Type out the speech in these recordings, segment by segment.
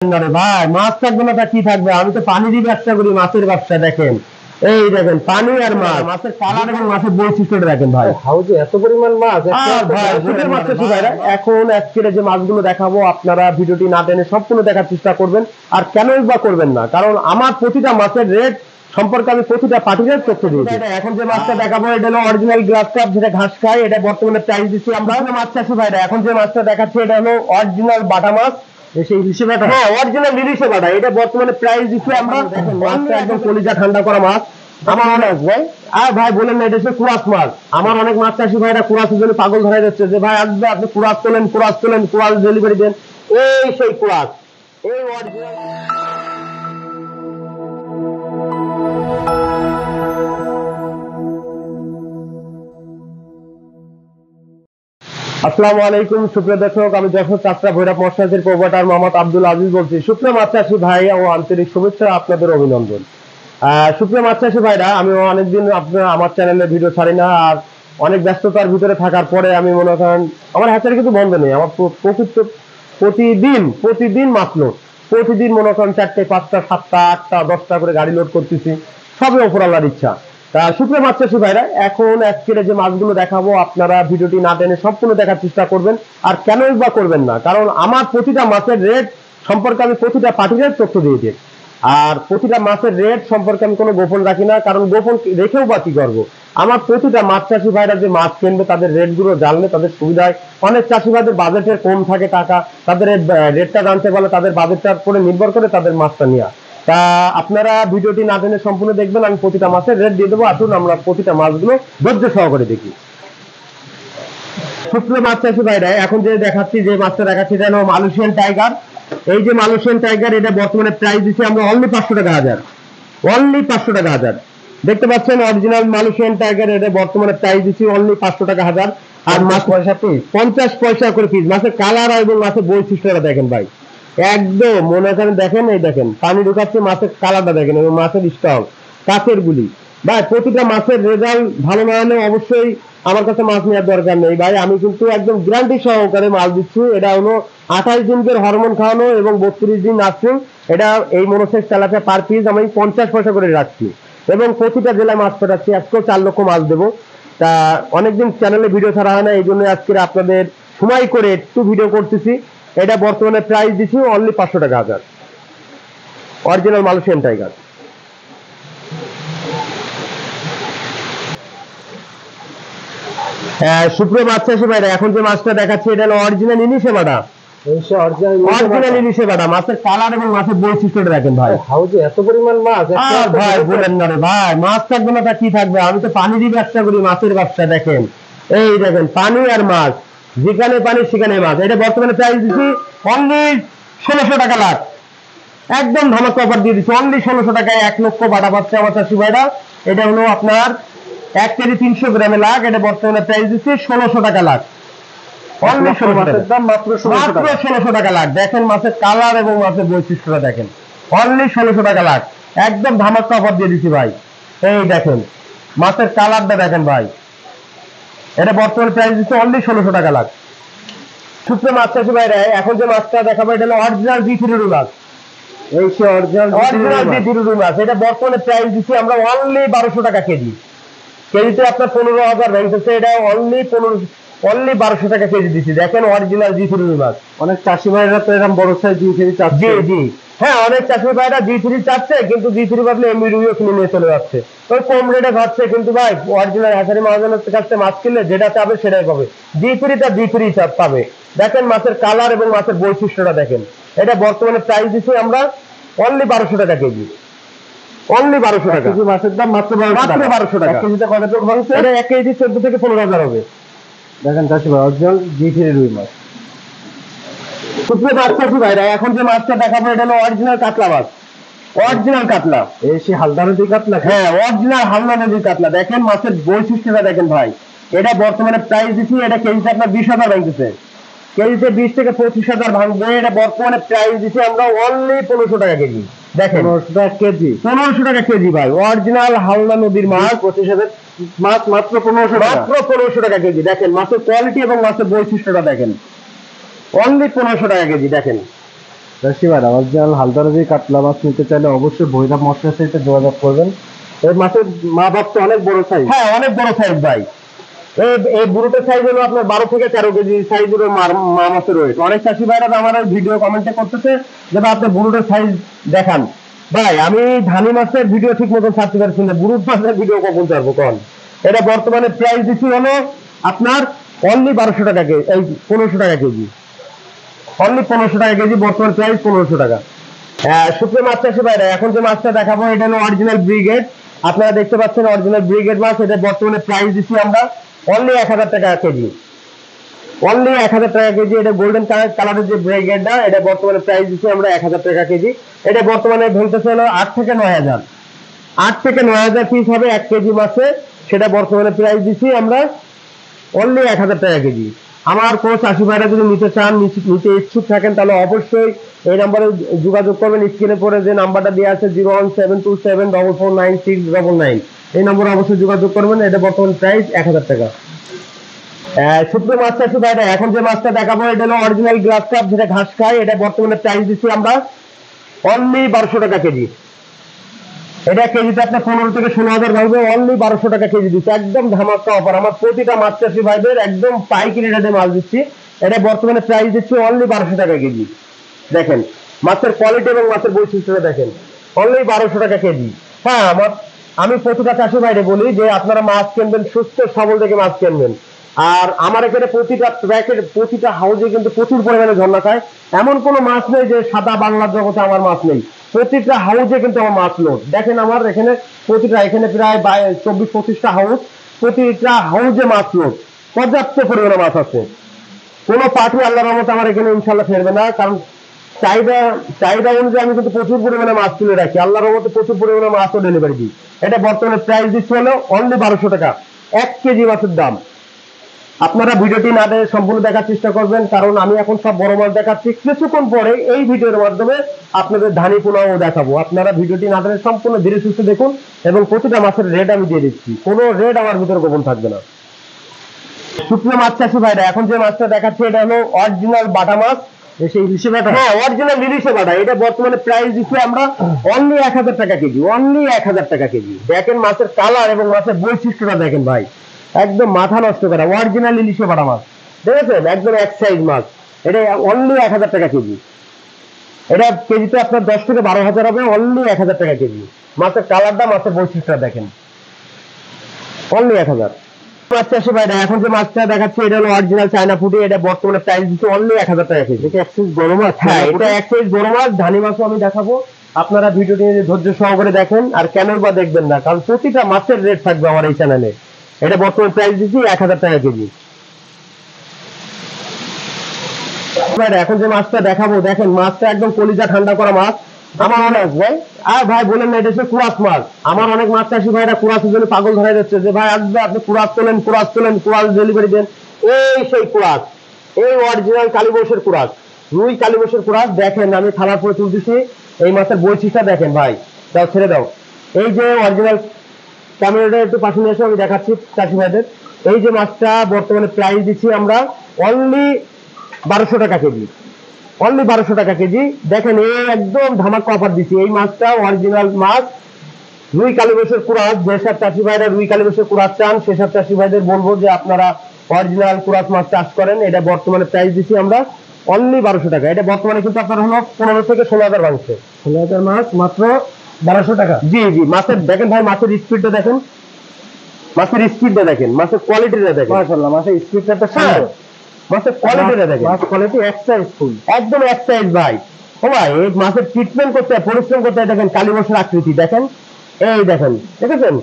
ভাই মাছ থাকবে না তা কি থাকবে? আমি তো পানিরই ব্যবসা করি, মাছের ব্যবসা। দেখেন এই দেখেন পানি আর মাছ, মাছের কালার এবং মাছের বৈশিষ্ট্যটা দেখেন ভাই। হাউজে এত পরিমাণ মাছ ভাই বুঝতে পারতেছি ভাইরা, এখন আজকের যে মাছগুলো দেখাবো আপনারা ভিডিওটি না টেনে সম্পূর্ণ দেখার চেষ্টা করবেন। আর কেনই বা করবেন না, কারণ আমার প্রতিটা মাছের রেট সম্পর্কে আমি প্রতিটা পার্টির তথ্য দিয়েছি। এখন যে মাছটা দেখাবো এটা হলো অরিজিনাল গ্লাস কাপ, যেটা ঘাস খায়। এটা বর্তমানে প্রাইস দিচ্ছি আমরা মাছ চাষি ভাইরা। এখন যে মাছটা দেখাচ্ছি এটা হলো অরিজিনাল বাটা মাছ, ইলিশে বাটা। হ্যাঁ অরিজিনাল ইলিশে বাটা। এটা বর্তমানে প্রাইস দিচ্ছি আমরা। দেখেন মাছটা একদম কলিজা ঠান্ডা করা মাছ। আমার অনেক ভাই ভাই বলেন না এটা হচ্ছে কুরাস মাছ। আমার অনেক মাছ চাষি ভাইরা কুরাসের জন্য পাগল ধরে যাচ্ছে যে ভাই আসবে আপনি কুরাস তোলেন, কুরাস তোলেন, কুরাস ডেলিভারি দেন। এই সেই কুরাস, এই অরিজিনাল। আসসালামু আলাইকুম সুপ্রিয় দর্শক, আমি যশোর চাকরা ভৈরব মৎস্যের প্রোভাইডার মোহাম্মদ আব্দুল আজিজ বলছি। সুপ্রিয় মাছ চাষী ভাই ও আন্তরিক শুভেচ্ছা, আপনাদের অভিনন্দন। সুপ্রিয় মাছ চাষী ভাইরা, আমি অনেকদিন আপনার আমার চ্যানেলে ভিডিও ছাড়ি না। আর অনেক ব্যস্ততার ভিতরে থাকার পরে আমি মনে করেন আমার হ্যাচারি কিন্তু বন্ধ নেই। আমার প্রতিদিন মাছ লোড, প্রতিদিন মনে করেন 4টে 5টা 7টা 8টা 10টা করে গাড়ি লোড করতেছি। সবই ওপর আল্লাহর ইচ্ছা। তা সুপ্রিয় মাছ চাষী ভাইরা, এখন আজকের যে মাছগুলো দেখাবো আপনারা ভিডিওটি না টেনে সম্পূর্ণ দেখার চেষ্টা করবেন। আর কেনই বা করবেন না, কারণ আমার প্রতিটা মাছের রেট সম্পর্কে আমি প্রতিটা পার্টির তথ্য দিয়েছি। আর প্রতিটা মাছের রেট সম্পর্কে আমি কোনো গোপন রাখি না, কারণ গোপন রেখেও বা কি করবো। আমার প্রতিটা মাছ চাষী ভাইরা যে মাছ কিনবে তাদের রেট গুলো জানলে তাদের সুবিধা হয়। অনেক চাষী ভাইদের বাজেটের কম থাকে টাকা, তাদের রেটটা জানতে পারলে তাদের বাজেটটার উপরে নির্ভর করে তাদের মাছটা নেওয়া। তা আপনারা ভিডিওটি না টেনে সম্পূর্ণ দেখবেন, আমি প্রতিটা মাছের রেট দিয়ে দেবো। আসুন আমরা প্রতিটা মাছগুলো ধৈর্য সহকারে দেখি। সুপ্রিয় মাছ চাষী ভাইরা, এখন যে দেখাচ্ছি যে মাছটা দেখাচ্ছি এটা হলো মালয়েশিয়ান টাইগার। এই যে মালয়েশিয়ান টাইগার, এটা বর্তমানে প্রাইস দিচ্ছি আমরা অনলি 500 টাকা হাজার। অনলি 500 টাকা হাজার। দেখতে পাচ্ছেন অরিজিনাল মালয়েশিয়ান টাইগার, এটা বর্তমানে প্রাইস দিচ্ছি অনলি 500 টাকা হাজার। আর মাছ পয়সা পিস 50 পয়সা করে পিস। মাছের কালার এবং মাছের বৈশিষ্ট্যটা দেখেন ভাই, একদম মনে করেন দেখেন, এই দেখেন পানি ঢুকাচ্ছে, মাছের কালারটা দেখেন এবং মাছের স্টক কাছের গুলি। ভাই প্রতিটা মাছের রেজাল্ট ভালো না হলে অবশ্যই আমার কাছে মাছ নেওয়ার দরকার নেই ভাই। আমি কিন্তু একদম গ্যারান্টি সহকারে মাছ দিচ্ছি। এটা হলো 28 দিনের হরমোন খাওয়ানো এবং 32 দিন নার্সিং। এটা এই মনোসেক্স তেলাপিয়া পার পিস আমি 50 পয়সা করে রাখছি এবং প্রতিটা জেলায় মাছ পাঠাচ্ছি। আজকেও 4 লক্ষ মাছ দেবো। তা অনেকদিন চ্যানেলে ভিডিও ছাড়া হয় না, এই জন্য আজকে আপনাদের সময় করে একটু ভিডিও করতেছি। এটা বর্তমানে প্রাইস দিচ্ছি অনলি 500 টাকা হাজার, অরিজিনাল মালয়েশিয়ান টাইগার। সুপ্রিয় মাছ চাষী ভাইরা, এখন যে মাছটা দেখাচ্ছি এটা হলো অরিজিনাল ইলিশে বাটা। অরিজিনাল ইলিশে বাটা। মাছের কালার এবং মাছের বৈশিষ্ট্যটা দেখেন ভাই। হাউজে এত পরিমাণ মাছ ভাই বলেন না রে ভাই, মাছ থাকবে না তা কি থাকবে? আমি তো পানিরই ব্যবসা করি, মাছের ব্যবসা। দেখেন এই দেখেন পানি আর মাছ, যেখানে পানি সেখানে মাছ। এটা বর্তমানে প্রাইস দিচ্ছি অনলি 1600 টাকা লাখ। একদম ধামাকা অফার দিয়ে দিচ্ছি অনলি 1600 টাকায় 1 লক্ষ বাটা পাচ্ছে আমার চাষী ভাইরা। এটা হলো আপনার 1 কেজি 300 গ্রামে লাখ। এটা বর্তমানে প্রাইস দিচ্ছি 1600 টাকা লাখ। অনলি 1600 দাম, মাত্র 1600 টাকা লাখ। দেখেন মাছের কালার এবং মাছের বৈশিষ্ট্যটা দেখেন, অনলি 1600 টাকা লাখ। একদম ধামাকা অফার দিয়ে দিচ্ছি ভাই। এই দেখেন মাছের কালারটা দেখেন ভাই, এটা বর্তমানে প্রাইস দিচ্ছে অনলি 1600 টাকা লাখ। সুপ্রিয় মাছ চাষী ভাইরা, এখন যে মাছটা দেখাবো এটা হলো অরিজিনাল জি3 মাছ। এই সে অরিজিনাল জি3 মাছ। এটা বর্তমানে প্রাইস দিচ্ছি আমরা অনলি 1200 টাকা কেজি। কেজিতে আপনার 15,000 ভেঙেছে। এটা অনলি 1200 টাকা কেজি দিচ্ছি। দেখেন অরিজিনাল জি3 মাছ। অনেক চাষি ভাইরা তো এরকম বড় সাইজ জি3 চাচ্ছে। জি হ্যাঁ, অনেক চাষি ভাইরা জি3 চাচ্ছে, কিন্তু জি3 বদলে এমনি রুইও কিনে নিয়ে চলে যাচ্ছে। ওই কম রেটে ভাবছে, কিন্তু ভাই অরিজিনাল হ্যাচারি মহাজনের কাছে মাছ কিনলে যেটা চাবে সেটাই পাবে। জি3 পাবে। দেখেন মাছের কালার এবং মাছের বৈশিষ্ট্যটা দেখেন। এটা বর্তমানে প্রাইস দিচ্ছি আমরা অনলি 1200 টাকা কেজি। অনলি 1200 টাকা কেজি। মাছের দাম মাত্র 1200 টাকা। কেজিতে কত টুকু ভাঙছে? এটা 1 কেজি 14 থেকে 15,000 হবে। দেখেন চাষি ভাই অরিজিনাল জি3 রুই মাছ। সুপ্রিয় মাছ চাষী ভাইরা, এখন যে মাছটা দেখাবো এটা হলো অরিজিনাল কাতলা মাছ। অরিজিনাল কাতলা, এই সে হালদা নদীর কাতলা। হ্যাঁ অরিজিনাল হালদা নদীর কাতলা। দেখেন মাছের বৈশিষ্ট্যটা দেখেন ভাই। এটা বর্তমানে প্রাইস দিচ্ছি, এটা কেজিতে আপনার 20,000 ভাঙতেছে। কেজিতে 20 থেকে 25,000 ভাঙবে। এটা বর্তমানে প্রাইস দিচ্ছি আমরা অনলি 1500 টাকা কেজি। দেখেন 1500 টাকা কেজি। 1500 টাকা কেজি ভাই, অরিজিনাল হালদা নদীর মাছ। 25,000 মাছ মাত্র 1500 টাকা। মাত্র 1500 টাকা কেজি। দেখেন মাছের কোয়ালিটি এবং মাছের বৈশিষ্ট্যটা দেখেন, অনলি 1500 টাকা কেজি। দেখেন চাষি ভাইরা অরিজিনাল হালদারদি কাতলা মাছ নিতে চাইলে অবশ্যই ভৈরব মৎস্যের সাথে যোগাযোগ করবেন। এই মাছের মা বাপ তো অনেক বড় সাইজ। হ্যাঁ অনেক বড় সাইজ ভাই। এই বুড়োটার সাইজ হলো আপনার 12 থেকে 13 কেজি সাইজের মা মাছের ওয়েট। অনেক চাষি ভাইরা আমার ভিডিও কমেন্টে করতেছে যে ভাই আপনি বুড়োটার সাইজ দেখান। ভাই আমি ধানি মাছের ভিডিও ঠিক মতন ছাড়তে পারছি না, বুড়ো মাছের ভিডিও কখন ছাড়বো কোন? এটা বর্তমানে প্রাইস দিচ্ছি হলো আপনার অনলি 1200 টাকা কেজি, এই 1500 টাকা কেজি, অনলি 1500 টাকা কেজি, বর্তমান প্রাইস 1500 টাকা। শুকনো মাছ চাষি ভাইরা এখন যে মাছটা দেখাবো এটা হলো অরিজিনাল ব্রিগেড। আপনারা দেখতে পাচ্ছেন অরিজিনাল ব্রিগেড মাছ। এটা বর্তমানে প্রাইস দিচ্ছি আমরা অনলি 1000 টাকা কেজি, অনলি 1000 টাকা কেজি। এটা গোল্ডেন কালারের যে ব্রিগেডটা, এটা বর্তমানে প্রাইস দিচ্ছি আমরা 1000 টাকা কেজি। এটা বর্তমানে ভেলতেছে হলো 8 থেকে 9000, 8 থেকে 9000 পিস হবে 1 কেজি মাছে। সেটা বর্তমানে প্রাইস দিচ্ছি আমরা অনলি 1000 টাকা কেজি। আমার কোন চাষি ভাইরা যদি নিতে চান, নিতে ইচ্ছুক থাকেন, তাহলে অবশ্যই এই নাম্বারে যোগাযোগ করবেন। স্ক্রিনে পরে যে নাম্বারটা দেওয়া আছে 01727449699, এই নম্বরে অবশ্যই যোগাযোগ করবেন। এটা বর্তমান প্রাইস 1000 টাকা। শুকনো মাছ চাষি ভাইরা এখন যে মাছটা দেখাবো এটা হলো অরিজিনাল গ্লাস কাপ, যেটা ঘাস খায়। এটা বর্তমানে প্রাইস দিচ্ছি আমরা অনলি 1200 টাকা কেজি। এটা কেজিতে আপনার 15 থেকে 16,000 ভাঙবে, অনলি 1200 টাকা কেজি দিচ্ছে। একদম ধামাকা অফার, আমার প্রতিটা মাছ চাষি ভাইদের একদম পাইকারি রেটে মাছ দিচ্ছি। এটা বর্তমানে প্রাইস দিচ্ছি অনলি 1200 টাকা কেজি। দেখেন মাছের কোয়ালিটি এবং মাছের বৈশিষ্ট্যটা দেখেন, অনলি 1200 টাকা কেজি। হ্যাঁ আমি প্রতিটা চাষি ভাইরে বলি যে আপনারা মাছ কিনবেন সুস্থ সবল থেকে মাছ কিনবেন। আর আমার এখানে প্রতিটা ট্র্যাকের প্রতিটা হাউজে কিন্তু প্রচুর পরিমাণে ঝর্ণা খায়। এমন কোনো মাছ নেই যে সাদা বাংলার জগতে আমার মাছ নেই, প্রতিটা হাউজে কিন্তু আমার মাছ লোড। দেখেন আমার এখানে প্রতিটা, এখানে প্রায় 24-25টা হাউস, প্রতিটা হাউজে মাছ লোড, পর্যাপ্ত পরিমাণে মাছ আছে। কোনো পার্টি আল্লাহর রহমতে আমার এখানে ইনশাল্লাহ ফেরবে না, কারণ চাহিদা অনুযায়ী আমি কিন্তু প্রচুর পরিমাণে মাছ তুলে রাখি। আল্লাহর রহমতে প্রচুর পরিমাণে মাছও ডেলিভারি দিই। এটা বর্তমানে প্রাইস দিচ্ছে হলো অনলি 1200 টাকা 1 কেজি মাছের দাম। আপনারা ভিডিওটি না দেখে সম্পূর্ণ দেখার চেষ্টা করবেন, কারণ আমি এখন সব বড় মাছ দেখাচ্ছি। কিছুক্ষণ পরে এই ভিডিওর মাধ্যমে আপনাদের ধানি পোনাও দেখাবো। আপনারা ভিডিওটি না দেখে সম্পূর্ণ ধীরে সুস্থে দেখুন, এবং প্রতিটা মাছের রেট আমি দিয়ে দিচ্ছি, কোনো রেট আমার ভিতরে গোপন থাকবে না। শুকনো মাছ চাষি ভাইরা এখন যে মাছটা দেখাচ্ছি এটা হলো অরিজিনাল বাটা মাছ। হ্যাঁ অরিজিনাল ইলিশে বাটা। এটা বর্তমানে প্রাইস দিচ্ছি আমরা অনলি 1000 টাকা কেজি, অনলি 1000 টাকা কেজি। দেখেন মাছের কালার এবং মাছের বৈশিষ্ট্যটা দেখেন ভাই, একদম মাথা নষ্ট করা অরিজিনাল ইলিশে বাটা মাছ। দেখেছেন একদম এক সাইজ মাছ। এটা অনলি 1000 টাকা কেজি। এটা কেজিতে আপনার 10 থেকে 12,000 হবে, অনলি 1000 টাকা কেজি। মাছের কালারটা, মাছের বৈশিষ্ট্যটা দেখেন, অনলি 1000। মাছ চাষি ভাইরা এখন যে মাছটা দেখাচ্ছি এটা হলো অরিজিনাল চায়না পুঁটি। এটা বর্তমানে প্রাইস দিচ্ছে অনলি 1000 টাকা কেজি। এটা এক সাইজ বড় মাছ। হ্যাঁ এটা এক সাইজ বড় মাছ। ধানি মাছও আমি দেখাবো, আপনারা ভিডিওটি ধৈর্য সহকারে দেখেন। আর কেন বা দেখবেন না, কারণ প্রতিটা মাছের রেট থাকবে আমার এই চ্যানেলে। এটা বর্তমানে প্রাইস দিচ্ছি 1000 টাকা কেজি। এখন যে মাছটা দেখাবো দেখেন, মাছটা একদম কলিজা ঠান্ডা করা মাছ। আমার অনেক ভাই ভাই বলেন না এটা হচ্ছে কুরাস মাছ। আমার অনেক মাছ চাষি ভাইরা কুরাসের জন্য পাগল ধরে যাচ্ছে যে ভাই আসবে আপনি কুরাস তোলেন, কুরাস ডেলিভারি দেন। এই সেই কুরাস, এই অরিজিনাল কালীবংশের কুরাস, রুই কালীবংশের কুরাস। দেখেন আমি থালার পরে তুলতেছি, এই মাছের বৈশিষ্ট্য দেখেন ভাই। দাও ছেড়ে দাও। এই যে অরিজিনাল, ক্যামেরাটা একটু পাশে নিয়ে এসে আমি দেখাচ্ছি চাষি ভাইদের। এই যে মাছটা বর্তমানে প্রাইস দিচ্ছি আমরা অনলি 1200 টাকা কেজি, অনলি 1200 টাকা কেজি। দেখেন এই একদম ধামাকা অফার দিচ্ছি। এই মাছটা অরিজিনাল মাছ, রুই কালীবংশের কুরাস। যেসব চাষি ভাইরা রুই কালীবংশের কুরাস চান সেসব চাষি ভাইদের বলবো যে আপনারা অরিজিনাল কুরাস মাছ চাষ করেন। এটা বর্তমানে প্রাইস দিচ্ছি আমরা অনলি 1200 টাকা। এটা বর্তমানে কিন্তু আপনার হলো 15 থেকে 16,000 ভাঙছে। 16,000 মাছ মাত্র 1200 টাকা। জি জি। মাছের দেখেন ভাই, মাছের স্পিডটা দেখেন, মাছের স্পিডটা দেখেন, মাছের কোয়ালিটিটা দেখেন। মাশাআল্লাহ মাছের স্পিডটা তো সুন্দর। মাছের কোয়ালিটিটা দেখেন, মাছ কোয়ালিটি এক্সাইজ ফুল, একদম এক্সাইজ ভাই। ও ভাই এই মাছের ট্রিটমেন্ট করতে হয়, পরিশ্রম করতে হয়। দেখেন কালীবংশের আকৃতি দেখেন, এই দেখেন, দেখেছেন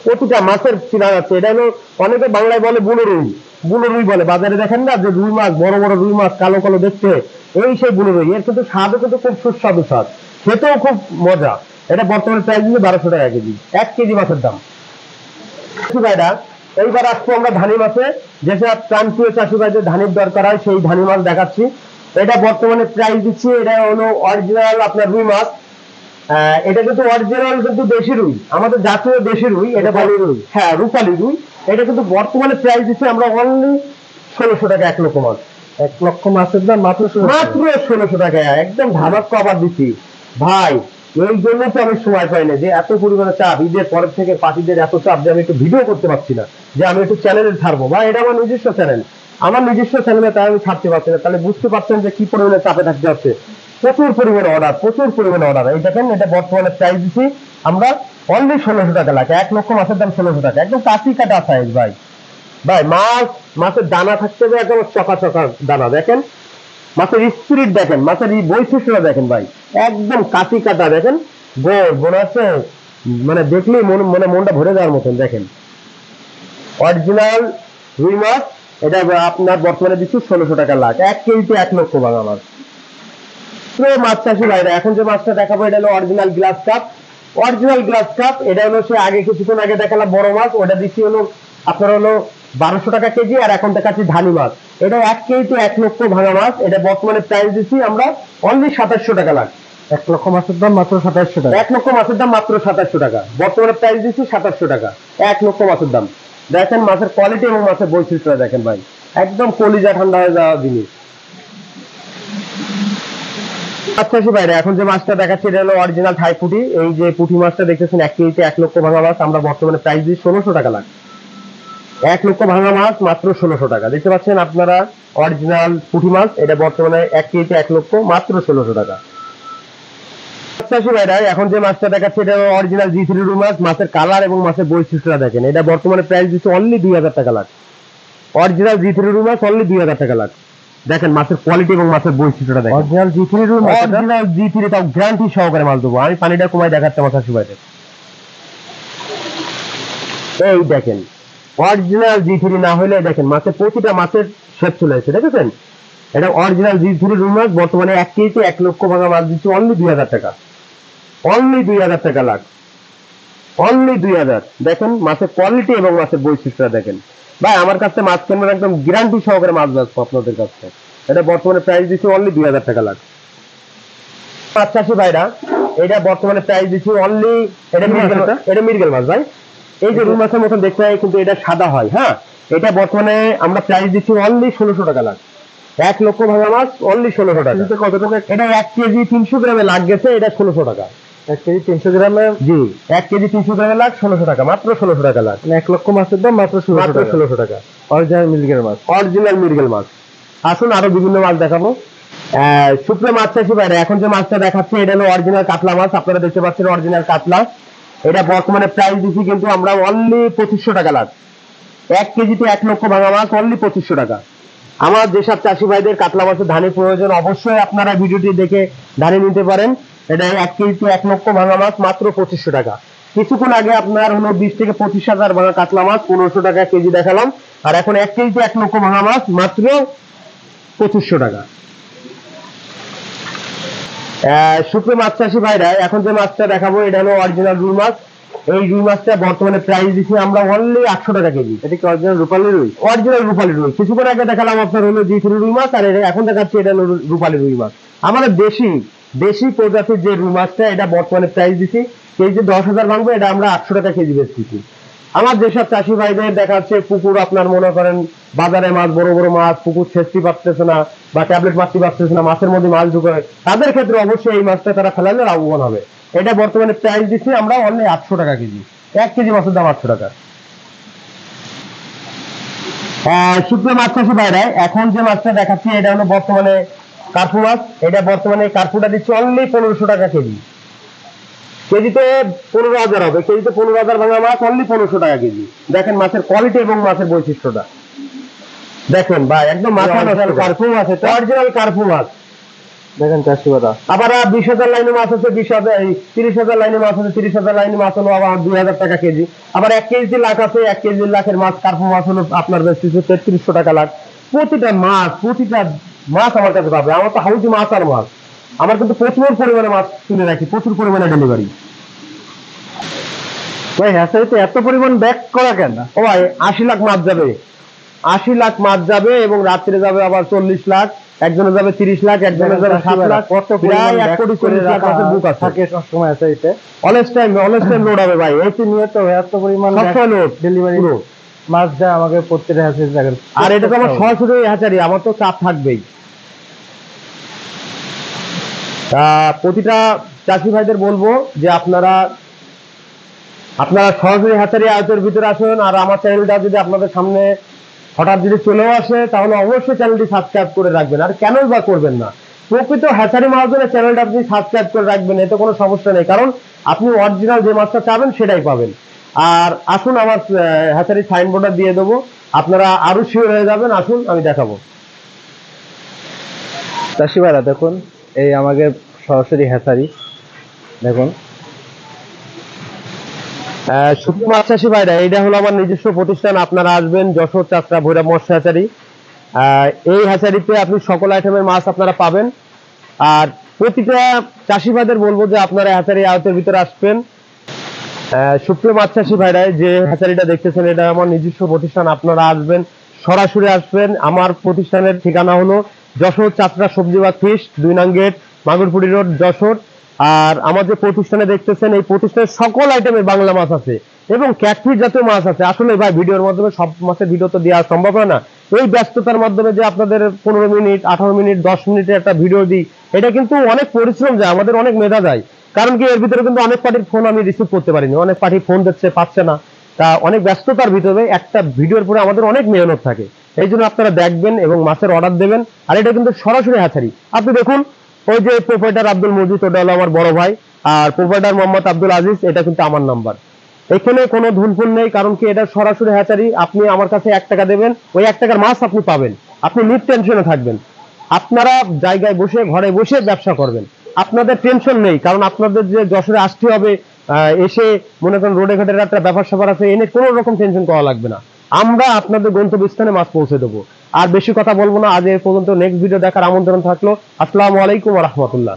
প্রতিটা মাছের চিনা যাচ্ছে। এটা হলো অনেকে বাংলায় বলে বুনো রুই, বুনো রুই বলে। বাজারে দেখেন না যে রুই মাছ, বড় বড় রুই মাছ কালো কালো দেখতে, এই সেই বুনো রুই। এর কিন্তু স্বাদও কিন্তু খুব সুস্বাদু স্বাদ, খেতেও খুব মজা। এটা বর্তমানে প্রাইস দিচ্ছে 1200 টাকা কেজি, 1 কেজি মাছের দাম। ভাইরা এইবার আসবো আমরা ধানি মাছে। যেসব প্রান্তীয় চাষি ভাইদের ধানের দরকার হয় সেই ধানি মাছ দেখাচ্ছি। এটা বর্তমানে প্রাইস দিচ্ছি, এটা হলো অরিজিনাল আপনার রুই মাছ। এটা কিন্তু অরিজিনাল কিন্তু দেশি রুই, আমাদের জাতীয় দেশি রুই। এটা বলি রুই, হ্যাঁ রূপালী রুই। এটা কিন্তু বর্তমানে প্রাইস দিচ্ছি আমরা অনলি 1600 টাকা 1 লক্ষ মাছ। 1 লক্ষ মাছের দাম মাত্র 1600 টাকা, একদম ধামাকা অফার দিচ্ছি ভাই। এই জন্য তো আমি সময় পাই না, যে এত পরিমাণে চাপ, ঈদের পরের থেকে পার্টিদের এত চাপ যে আমি একটু ভিডিও করতে পারছি না, যে আমি একটু চ্যানেলে ছাড়বো। ভাই এটা আমার নিজস্ব চ্যানেল, আমার নিজস্ব চ্যানেলে তাই আমি ছাড়তে পারছি না। তাহলে বুঝতে পারছেন যে কি পরিমাণে চাপে থাকতে হচ্ছে। প্রচুর পরিমাণে অর্ডার, প্রচুর পরিমাণে অর্ডার। এই দেখেন, এটা বর্তমানে প্রাইস দিচ্ছি আমরা অনলি 1600 টাকা লাগে। 1 লক্ষ মাছের দাম 1600 টাকা, একদম কাঁচি কাটা সাইজ ভাই। ভাই মাছের দানা থাকতে হবে একদম চকা চকা দানা। দেখেন মাছের স্পিরিট, দেখেন মাছের এই বৈশিষ্ট্যটা দেখেন ভাই, একদম কাঁচি কাটা। দেখেন মনে হচ্ছে মানে দেখলেই মনটা ভরে যাওয়ার মতন। দেখেন অরিজিনাল রুই মাছ, এটা আপনার বর্তমানে দিচ্ছি 1600 টাকা লাখ। 1 কেজিতে 1 লক্ষ ভাঙা মাছ। মাছ চাষি ভাইরা, এখন যে মাছটা দেখাবো এটা হলো original glass cup. Original glass cup, এটা হলো সে আগে কিছুক্ষণ আগে দেখালাম বড় মাছ, ওটা দিচ্ছি হলো আপনার হলো 1200 টাকা কেজি। আর এখন দেখাচ্ছি ধানি মাছ, এটা 1 কেজিতে 1 লক্ষ ভাঙা মাছ। এটা বর্তমানে প্রাইস দিচ্ছি আমরা অনলি 2700 টাকা লাখ। 1 লক্ষ মাছের দাম মাত্র 2700 টাকা। 1 লক্ষ মাছের দাম মাত্র 2700 টাকা, বর্তমানে প্রাইস দিচ্ছি 2700 টাকা 1 লক্ষ মাছের দাম। দেখেন মাছের কোয়ালিটি এবং মাছের বৈশিষ্ট্য দেখেন ভাই, একদম কলিজা ঠান্ডা হয়ে যাওয়া জিনিস। আচ্ছা ভাইরা, এখন যে মাছটা দেখাচ্ছি এটা হলো অরিজিনাল থাই পুঁটি। এই যে পুঁটি মাছটা দেখতেছেন 1 কেজিতে 1 লক্ষ ভাঙা মাছ, আমরা বর্তমানে প্রাইস দিই 1600 টাকা লাখ। 1 লক্ষ ভাঙা মাছ মাত্র 1600 টাকা। দেখতে পাচ্ছেন আপনারা অরিজিনাল পুঁটি মাছ, এটা বর্তমানে 1 কেজিতে 1 লক্ষ মাত্র 1600 টাকা। আচ্ছা ভাইরা, এখন যে মাছটা দেখাচ্ছি এটা অরিজিনাল G3 রুই মাছ। মাছের কালার এবং মাছের বৈশিষ্ট্যটা দেখেন, এটা বর্তমানে প্রাইস দিচ্ছে অনলি 2000 টাকা লাখ। অরিজিনাল G3 রুই মাছ অনলি 2000 টাকা লাখ। দেখেন মাছের কোয়ালিটি এবং মাছের বৈশিষ্ট্যটা দেখেন। অরিজিনাল G3 রুই মাছ, অরিজিনাল G3, তাও গ্যারান্টি সহকারে মাছ দেবো আমি। পানিটা কমাই দেখাচ্ছি আমার শাশু ভাইদের। এই দেখেন অরিজিনাল G3 না হলে দেখেন মাছের প্রতিটা মাছের শেপ চলে এসেছে, দেখেছেন? এটা অরিজিনাল G3 রুই মাছ, বর্তমানে 1 কেজিতে 1 লক্ষ ভাঙা মাছ দিচ্ছে অনলি 2000 টাকা। অনলি 2000 টাকা লাখ, অনলি 2000। দেখেন মাছের কোয়ালিটি এবং মাছের বৈশিষ্ট্যটা দেখেন ভাই। আমার কাছে মাছ কেনার একদম গ্যারান্টি সহকারে মাছ বেচবো আপনাদের কাছে। এটা বর্তমানে প্রাইস দিচ্ছে অনলি 2000 টাকা লাখ। মাছ চাষি ভাইরা, এটা বর্তমানে প্রাইস দিচ্ছি অনলি, এটা মৃগেল মাছ ভাই। এই যে রুই মাছের মতন দেখতে হয়, কিন্তু এটা সাদা হয়। হ্যাঁ, এটা বর্তমানে আমরা প্রাইস দিচ্ছি অনলি 1600 টাকা লাখ। 1 লক্ষ ভাঙা মাছ অনলি 1600 টাকা। কত টাকা? এটা 1 কেজি 300 গ্রামে লাগ গেছে, এটা 1600 টাকা। 1 কেজি 300 গ্রামে, জি 1 কেজি 300 গ্রামে লাগ 1600 টাকা, মাত্র 1600 টাকা লাখ। 1 লক্ষ মাছের দাম মাত্র 1600 টাকা। অরিজিনাল মিলগের মাছ, অরিজিনাল মৃগেল মাছ। আসুন আরো বিভিন্ন মাছ দেখাবো। শুকনো মাছ চাষি ভাইরা, এখন যে মাছটা দেখাচ্ছি এটা হলো অরিজিনাল কাতলা মাছ। আপনারা দেখতে পাচ্ছেন অরিজিনাল কাতলা। এটা বর্তমানে প্রাইস দিচ্ছি কিন্তু আমরা অনলি 2500 টাকা লাখ। 1 কেজিতে 1 লক্ষ ভাঙা মাছ অনলি 2500 টাকা। আমার যেসব চাষি ভাইদের কাতলা মাছের ধানের প্রয়োজন, অবশ্যই আপনারা ভিডিওটি দেখে ধানে নিতে পারেন। এটা 1 কেজিতে 1 লক্ষ ভাঙা মাছ মাত্র 2500 টাকা। কিছুক্ষণ আগে আপনার হলো 20 থেকে 25,000 ভাঙা কাতলা মাছ 1500 টাকা কেজি দেখালাম। আর এখন 1 কেজিতে 1 লক্ষ ভাঙা মাছ মাত্র 2500 টাকা। শুকনো মাছ চাষি ভাইরা, এখন যে মাছটা দেখাবো এটা হলো অরিজিনাল রুই মাছ। এই রুই মাছটা বর্তমানে প্রাইস দিচ্ছি আমরা অনলি 800 টাকা কেজি। এটা কি অরিজিনাল রূপালী রুই? অরিজিনাল রূপালী রুই। কিছুক্ষণ আগে দেখালাম আপনার হলো G3 রুই মাছ, আর এখন দেখাচ্ছি এটা হলো রূপালী রুই মাছ। আমাদের দেশি প্রজাতির যে রুই মাছটা, এটা বর্তমানে প্রাইস দিচ্ছি কেজি 10,000 ভাঙবে, এটা আমরা 800 টাকা কেজি বেচতেছি। আমার যেসব চাষি ভাইদের দেখা যাচ্ছে পুকুর, আপনার মনে করেন বাজারে মাছ, বড় বড় মাছ পুকুর ছেঁচতে পারতেছে না বা ট্যাবলেট মারতে পারতেছে না, মাছের মধ্যে মাছ ঢুকে, তাদের ক্ষেত্রে অবশ্যই এই মাছটা তারা ফেলালে লাভবান হবে। এটা বর্তমানে প্রাইস দিচ্ছি আমরা অনলি 800 টাকা কেজি। 1 কেজি মাছের দাম 800 টাকা। শুকনো মাছ চাষি ভাইরা, এখন যে মাছটা দেখাচ্ছি এটা হলো বর্তমানে কার্পু মাছ। এটা বর্তমানে কার্পুটা দিচ্ছে অনলি 1500 টাকা কেজি। কেজিতে 15,000 হবে, কেজিতে 15,000 ভাঙা মাছ অনলি 1500 টাকা কেজি। দেখেন মাছের কোয়ালিটি এবং মাছের বৈশিষ্ট্যটা দেখেন ভাই, একদম মাথা নষ্ট কার্পু মাছ, এটা অরিজিনাল কার্পু মাছ। দেখেন চাষি ভাইরা, আবার 20,000 লাইনে মাছ আছে 20,000, 30,000 লাইনে মাছ আছে 30,000 লাইনে মাছ হলো আবার 2,000 টাকা কেজি। আবার 1 কেজি লাখ আছে, 1 কেজি লাখের মাছ কার্পু মাছ হলো আপনার বেশি 3300 টাকা লাখ। প্রতিটা মাছ আমার কাছে পাবে। আমার তো হাউজি মাছ আর মাছ, আমার কিন্তু প্রচুর পরিমাণে মাছ কিনে রাখি, প্রচুর পরিমাণে ডেলিভারি। ভাই হ্যাঁ, এত পরিমাণ ব্যাক করা কেন? ও ভাই 80 লাখ মাছ যাবে, 80 লাখ মাছ যাবে, এবং রাত্রে যাবে আবার 40 লাখ, একজনে যাবে 30 লাখ, একজনে যাবে 7 লাখ। কত প্রায় 1 কোটি 40 লাখ মাছের বুক আছে, থাকে সব সময় আছে। এটা অলওয়েজ টাইম লোড হবে ভাই। এই নিয়ে তো এত পরিমাণ সবসময় লোড ডেলিভারি। মাছ দেয় আমাকে প্রত্যেকটা হ্যাচারি দেখেন। আর এটা তো আমার সরাসরি হ্যাচারি, আমার তো চাপ থাকবেই। প্রতিটা চাষি ভাইদের বলবো যে আপনারা সরাসরি হ্যাচারি আয়তের ভিতরে আসুন। আর আমার চ্যানেলটা যদি আপনাদের সামনে হঠাৎ যদি চলেও আসে তাহলে অবশ্যই চ্যানেলটি সাবস্ক্রাইব করে রাখবেন। আর কেনই বা করবেন না, প্রকৃত হ্যাচারি মাছের চ্যানেলটা আপনি সাবস্ক্রাইব করে রাখবেন, এতে কোনো সমস্যা নেই, কারণ আপনি অরিজিনাল যে মাছটা চাবেন সেটাই পাবেন। আর আসুন, আমার হ্যাচারি সাইনবোর্ডটা দিয়ে দেবো, আপনারা আরো শিওর হয়ে যাবেন। আসুন আমি দেখাবো। চাষি ভাইরা দেখুন, এই আমাকে সরাসরি হ্যাচারি দেখুন। সুপ্রিয় মাছ চাষি ভাইরা, এটা হলো আমার নিজস্ব প্রতিষ্ঠান। আপনারা আসবেন যশোর চাষরা ভৈরব মৎস্য হ্যাচারি। এই হ্যাচারিতে আপনি সকল আইটেমের মাছ আপনারা পাবেন। আর প্রতিটা চাষি ভাইদের বলবো যে আপনারা হ্যাচারি আয়তের ভিতরে আসবেন। সুপ্রিয় মাছ চাষি ভাইরা, যে হ্যাচারিটা দেখতেছেন এটা আমার নিজস্ব প্রতিষ্ঠান। আপনারা আসবেন, সরাসরি আসবেন। আমার প্রতিষ্ঠানের ঠিকানা হলো যশোর চাষরা সবজি বা ফিশ, 2 নং গেট, মাগুরপুরি রোড, যশোর। আর আমার যে প্রতিষ্ঠানে দেখতেছেন, এই প্রতিষ্ঠানে সকল আইটেমের বাংলা মাছ আছে এবং ক্যাটফিশ জাতীয় মাছ আছে। আসলে ভাই ভিডিওর মাধ্যমে সব মাছের ভিডিও তো দেওয়া সম্ভব হয় না। এই ব্যস্ততার মাধ্যমে যে আপনাদের 15 মিনিট, 18 মিনিট, 10 মিনিটের একটা ভিডিও দিই, এটা কিন্তু অনেক পরিশ্রম যায়, আমাদের অনেক মেধা যায়। কারণ কি, এর ভিতরে কিন্তু অনেক পার্টির ফোন আমি রিসিভ করতে পারিনি, অনেক পার্টি ফোন দিচ্ছে, পাচ্ছে না। তা অনেক ব্যস্ততার ভিতরে একটা ভিডিওর পরে আমাদের অনেক মেহনত থাকে। এই জন্য আপনারা দেখবেন এবং মাছের অর্ডার দেবেন। আর এটা কিন্তু সরাসরি হ্যাচারি। আপনি দেখুন, ওই যে প্রোপাইটার আব্দুল মজিদ, ওটা হলো আমার বড় ভাই। আর প্রোপাইটার মোহাম্মদ আব্দুল আজিজ, এটা কিন্তু আমার নাম্বার। এখানে কোনো ধুনফুন নেই, কারণ কি এটা সরাসরি হ্যাচারি। আপনি আমার কাছে 1 টাকা দেবেন, ওই 1 টাকার মাছ আপনি পাবেন, আপনি নির্টেনশনে থাকবেন। আপনারা জায়গায় বসে, ঘরে বসে ব্যবসা করবেন, আপনাদের টেনশন নেই। কারণ আপনাদের যে যশোরে আসতে হবে, এসে মনে করেন রোডে ঘাটের একটা ব্যাপার স্যাপার আছে, এনে কোনো রকম টেনশন করা লাগবে না। আমরা আপনাদের গন্তব্যস্থানে মাছ পৌঁছে দেবো। আর বেশি কথা বলবো না, আজ এ পর্যন্ত। নেক্সট ভিডিও দেখার আমন্ত্রণ থাকলো। আসসালামু আলাইকুম ওয়া রাহমাতুল্লাহ।